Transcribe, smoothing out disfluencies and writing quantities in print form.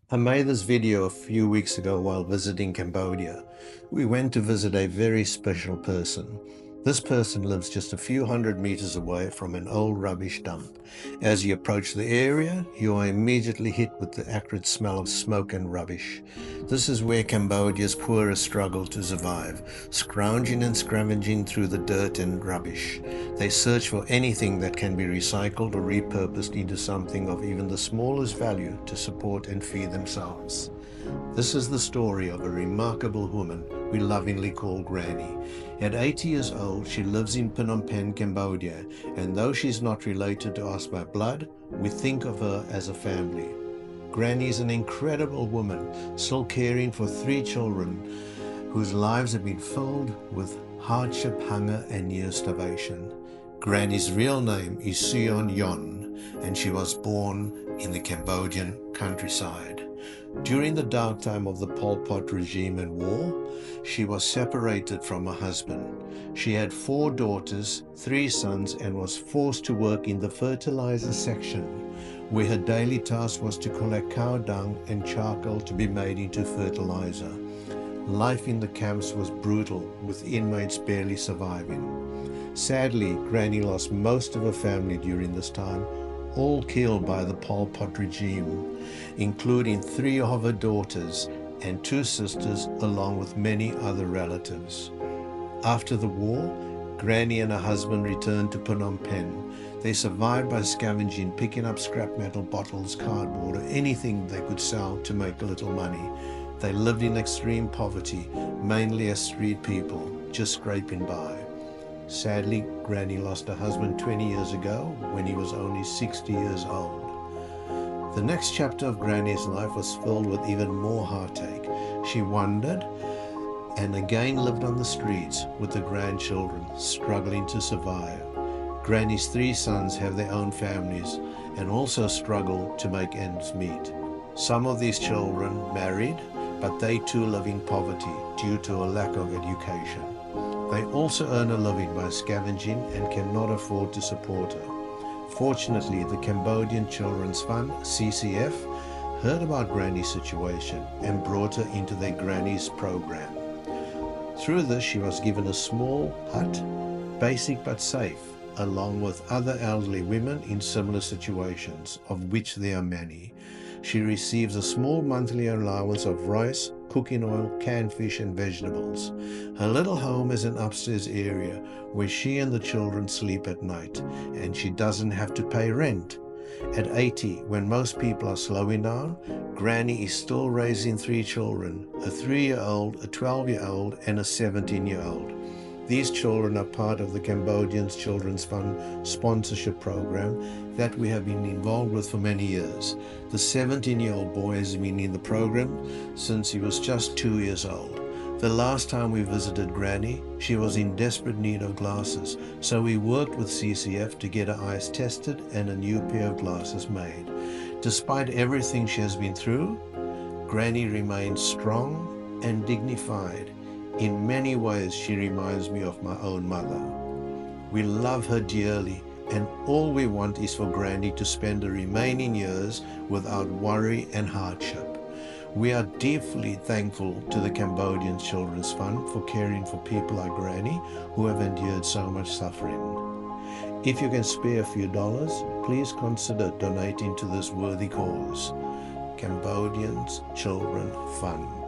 I made this video a few weeks ago while visiting Cambodia. We went to visit a very special person. This person lives just a few hundred meters away from an old rubbish dump. As you approach the area, you are immediately hit with the acrid smell of smoke and rubbish. This is where Cambodia's poorest struggle to survive, scrounging and scavenging through the dirt and rubbish. They search for anything that can be recycled or repurposed into something of even the smallest value to support and feed themselves. This is the story of a remarkable woman we lovingly call Granny. At 80 years old, she lives in Phnom Penh, Cambodia, and though she's not related to us by blood, we think of her as a family. Granny is an incredible woman, still caring for 3 children whose lives have been filled with hardship, hunger, and near starvation. Granny's real name is Suyon Yon, and she was born in the Cambodian countryside. During the dark time of the Pol Pot regime and war, she was separated from her husband. She had 4 daughters, 3 sons, and was forced to work in the fertilizer section, where her daily task was to collect cow dung and charcoal to be made into fertilizer. Life in the camps was brutal, with inmates barely surviving. Sadly, Granny lost most of her family during this time, all killed by the Pol Pot regime, including 3 of her daughters and 2 sisters, along with many other relatives. After the war, Granny and her husband returned to Phnom Penh. They survived by scavenging, picking up scrap metal bottles, cardboard, or anything they could sell to make a little money. They lived in extreme poverty, mainly as street people, just scraping by. Sadly, Granny lost her husband 20 years ago when he was only 60 years old. The next chapter of Granny's life was filled with even more heartache. She wandered and again lived on the streets with the grandchildren, struggling to survive. Granny's 3 sons have their own families and also struggle to make ends meet. Some of these children married, but they too live in poverty due to a lack of education. They also earn a living by scavenging and cannot afford to support her. Fortunately, the Cambodian Children's Fund, CCF, heard about Granny's situation and brought her into their Granny's program. Through this, she was given a small hut, basic but safe, along with other elderly women in similar situations, of which there are many. She receives a small monthly allowance of rice, cooking oil, canned fish and vegetables. Her little home is an upstairs area where she and the children sleep at night, and she doesn't have to pay rent. At 80, when most people are slowing down, Granny is still raising 3 children, a 3-year-old, a 12-year-old and a 17-year-old. These children are part of the Cambodian Children's Fund sponsorship program that we have been involved with for many years. The 17-year-old boy has been in the program since he was just 2 years old. The last time we visited Granny, she was in desperate need of glasses, so we worked with CCF to get her eyes tested and a new pair of glasses made. Despite everything she has been through, Granny remains strong and dignified. In many ways, she reminds me of my own mother. We love her dearly, and all we want is for Granny to spend the remaining years without worry and hardship. We are deeply thankful to the Cambodian Children's Fund for caring for people like Granny who have endured so much suffering. If you can spare a few dollars, please consider donating to this worthy cause. Cambodian Children's Fund.